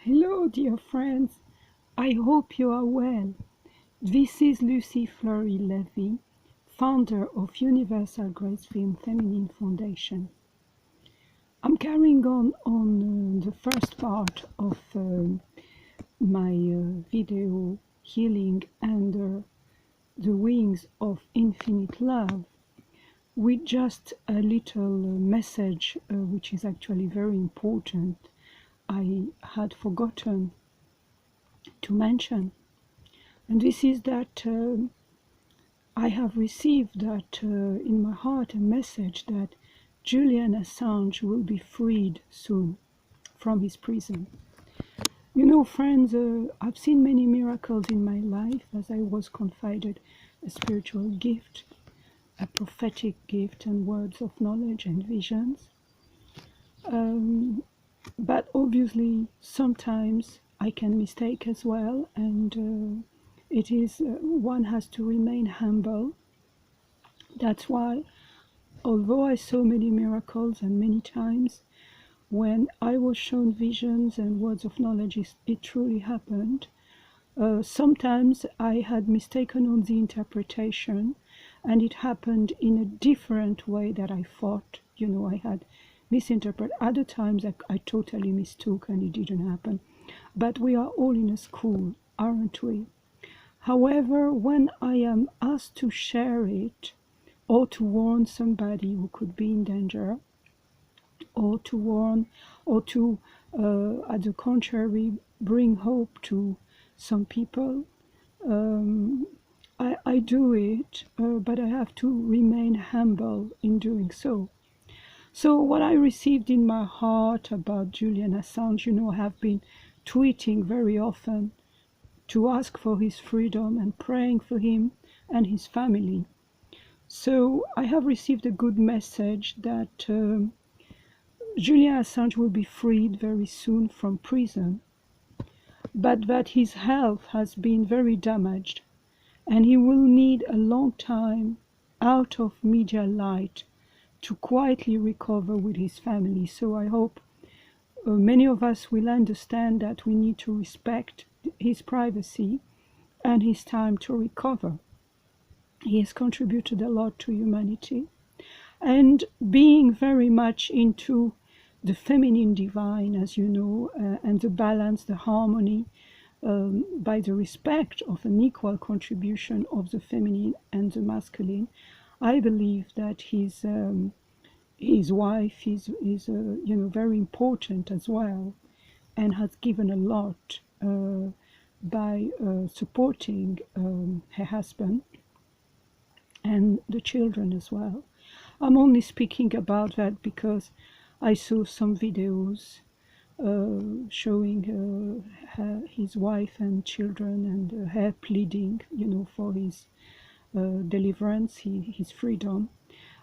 Hello, dear friends. I hope you are well. This is Luce Fleury Levi, founder of Universal Grace Film Feminine Foundation. I'm carrying on the first part of my video Healing Under the Wings of Infinite Love with just a little message which is actually very important. I had forgotten to mention, and this is that I have received that in my heart a message that Julian Assange will be freed soon from his prison. You know, friends, I've seen many miracles in my life as I was confided a spiritual gift, a prophetic gift, and words of knowledge and visions. But obviously, sometimes I can mistake as well, and it is one has to remain humble. That's why, although I saw many miracles and many times when I was shown visions and words of knowledge, it truly happened. Sometimes I had mistaken on the interpretation, and it happened in a different way that I thought. You know, I had misinterpreted. Other times I totally mistook and it didn't happen. But we are all in a school, aren't we? However, when I am asked to share it, or to warn somebody who could be in danger, or to warn, or to, at the contrary, bring hope to some people, I do it, but I have to remain humble in doing so. So what I received in my heart about Julian Assange, you know, I have been tweeting very often to ask for his freedom and praying for him and his family. So I have received a good message that Julian Assange will be freed very soon from prison, but that his health has been very damaged and he will need a long time out of media light to quietly recover with his family. So I hope many of us will understand that we need to respect his privacy and his time to recover. He has contributed a lot to humanity. And being very much into the feminine divine, as you know, and the balance, the harmony, by the respect of an equal contribution of the feminine and the masculine, I believe that his wife is you know, very important as well, and has given a lot by supporting her husband and the children as well. I'm only speaking about that because I saw some videos showing his wife and children, and her pleading, you know, for his deliverance, his freedom.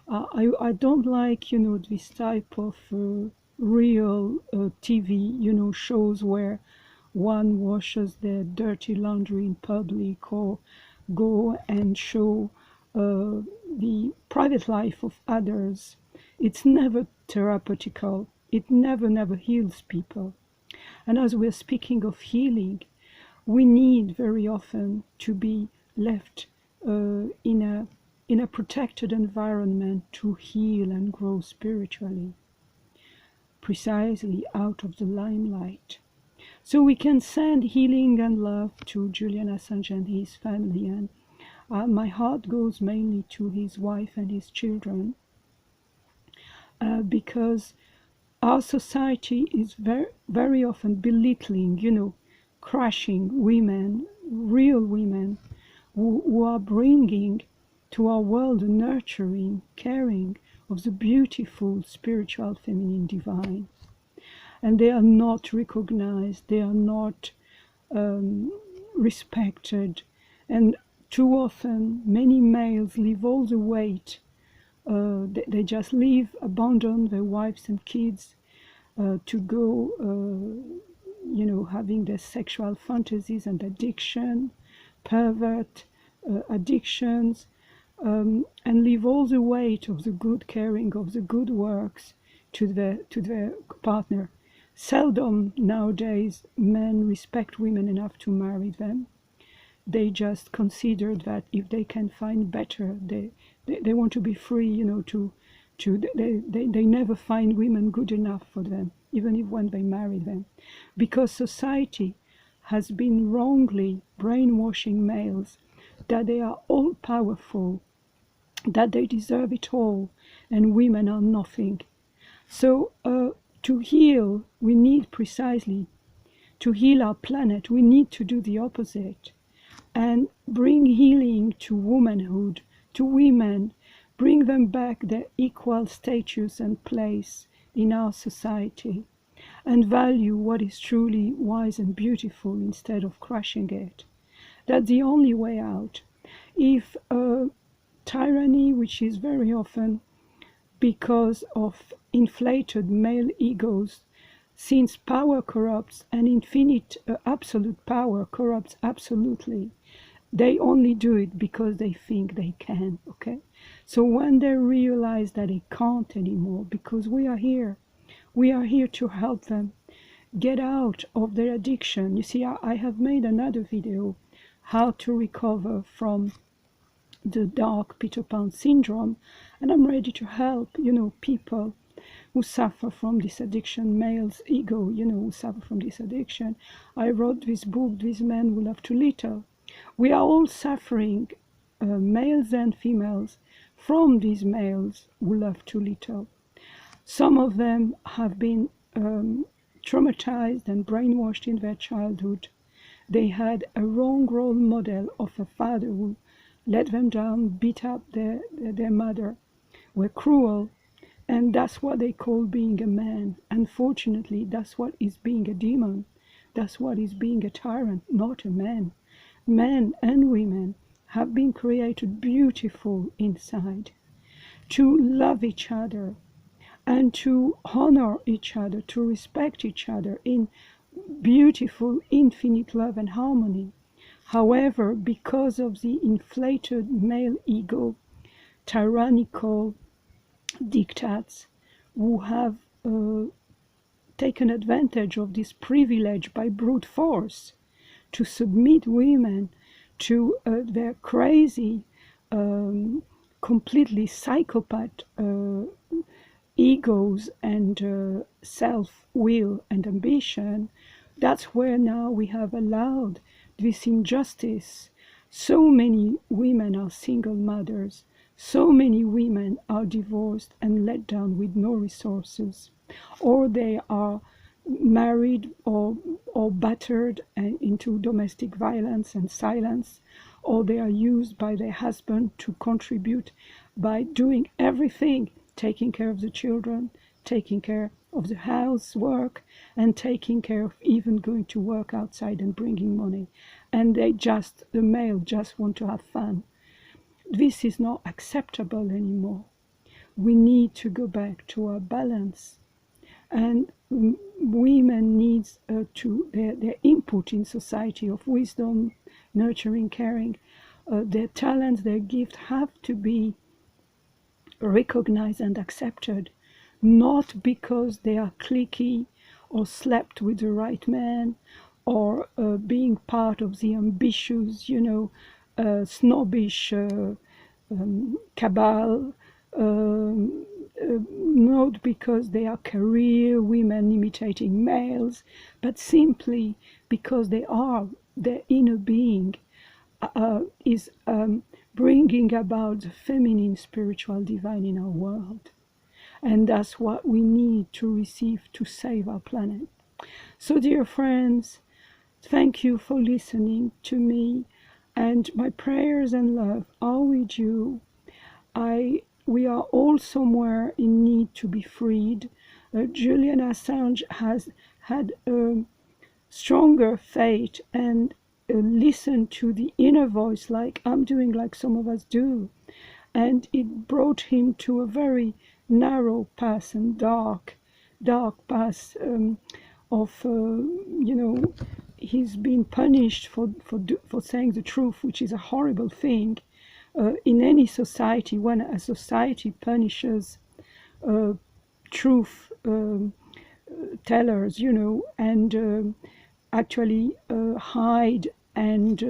I don't like, you know, this type of real TV, you know, shows where one washes their dirty laundry in public, or go and show the private life of others. It's never therapeutical. It never heals people. And as we're speaking of healing, we need very often to be left in a protected environment to heal and grow spiritually, precisely out of the limelight. So we can send healing and love to Julian Assange and his family, and my heart goes mainly to his wife and his children, because our society is very often belittling, you know, crushing women, real women, who are bringing to our world the nurturing, caring of the beautiful spiritual feminine divine. And they are not recognized, they are not respected, and too often many males leave all the weight. They just leave, abandon their wives and kids to go, you know, having their sexual fantasies and addiction, pervert addictions, and leave all the weight of the good caring, of the good works to their partner. Seldom nowadays men respect women enough to marry them. They just consider that if they can find better, they want to be free, you know, they never find women good enough for them, even if when they marry them. Because society has been wrongly brainwashing males that they are all powerful, that they deserve it all, and women are nothing. So to heal, we need precisely, to heal our planet, we need to do the opposite and bring healing to womanhood, to women, bring them back their equal status and place in our society, and value what is truly wise and beautiful instead of crushing it. That's the only way out. If tyranny, which is very often because of inflated male egos, since power corrupts and infinite absolute power corrupts absolutely, they only do it because they think they can, okay? So when they realize that they can't anymore, because we are here to help them get out of their addiction. You see, I have made another video, how to recover from the dark Peter Pan syndrome, and I'm ready to help, you know, people who suffer from this addiction, males ego, you know, who suffer from this addiction. I wrote this book, These Men Who Love Too Little. We are all suffering, males and females, from these males who love too little. Some of them have been traumatized and brainwashed in their childhood. They had a wrong role model of a father who let them down, beat up their mother, were cruel, and that's what they call being a man. Unfortunately, that's what is being a demon. That's what is being a tyrant, not a man. Men and women have been created beautiful inside, to love each other and to honor each other, to respect each other in beautiful, infinite love and harmony. However, because of the inflated male ego, tyrannical dictats who have taken advantage of this privilege by brute force to submit women to their crazy, completely psychopath egos and self-will and ambition, that's where now we have allowed this injustice. So many women are single mothers. So many women are divorced and let down with no resources. Or they are married or battered into domestic violence and silence. Or they are used by their husband to contribute by doing everything, taking care of the children, taking care of the housework, and taking care of even going to work outside and bringing money. And the male just want to have fun. This is not acceptable anymore. We need to go back to our balance. And women need to their input in society of wisdom, nurturing, caring, their talents, their gifts have to be recognized and accepted, not because they are cliquey or slept with the right man or being part of the ambitious, snobbish cabal, not because they are career women imitating males, but simply because their inner being is bringing about the feminine, spiritual, divine in our world. And that's what we need to receive to save our planet. So, dear friends, thank you for listening to me, and my prayers and love are with you. We are all somewhere in need to be freed. Julian Assange has had a stronger faith and listened to the inner voice like I'm doing, like some of us do. And it brought him to a very narrow path and dark path of, he's been punished for saying the truth, which is a horrible thing. In any society, when a society punishes truth, tellers, and actually hide and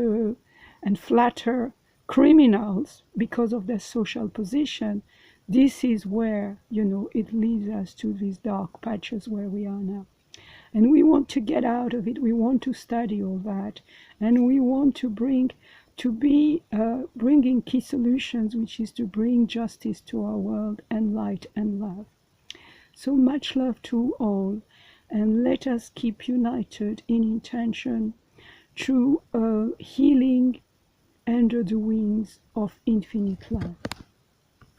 flatter criminals because of their social position. This is where, it leads us to these dark patches where we are now. And we want to get out of it. We want to study all that. And we want to be bringing key solutions, which is to bring justice to our world and light and love. So much love to all. And let us keep united in intention through healing under the wings of infinite love.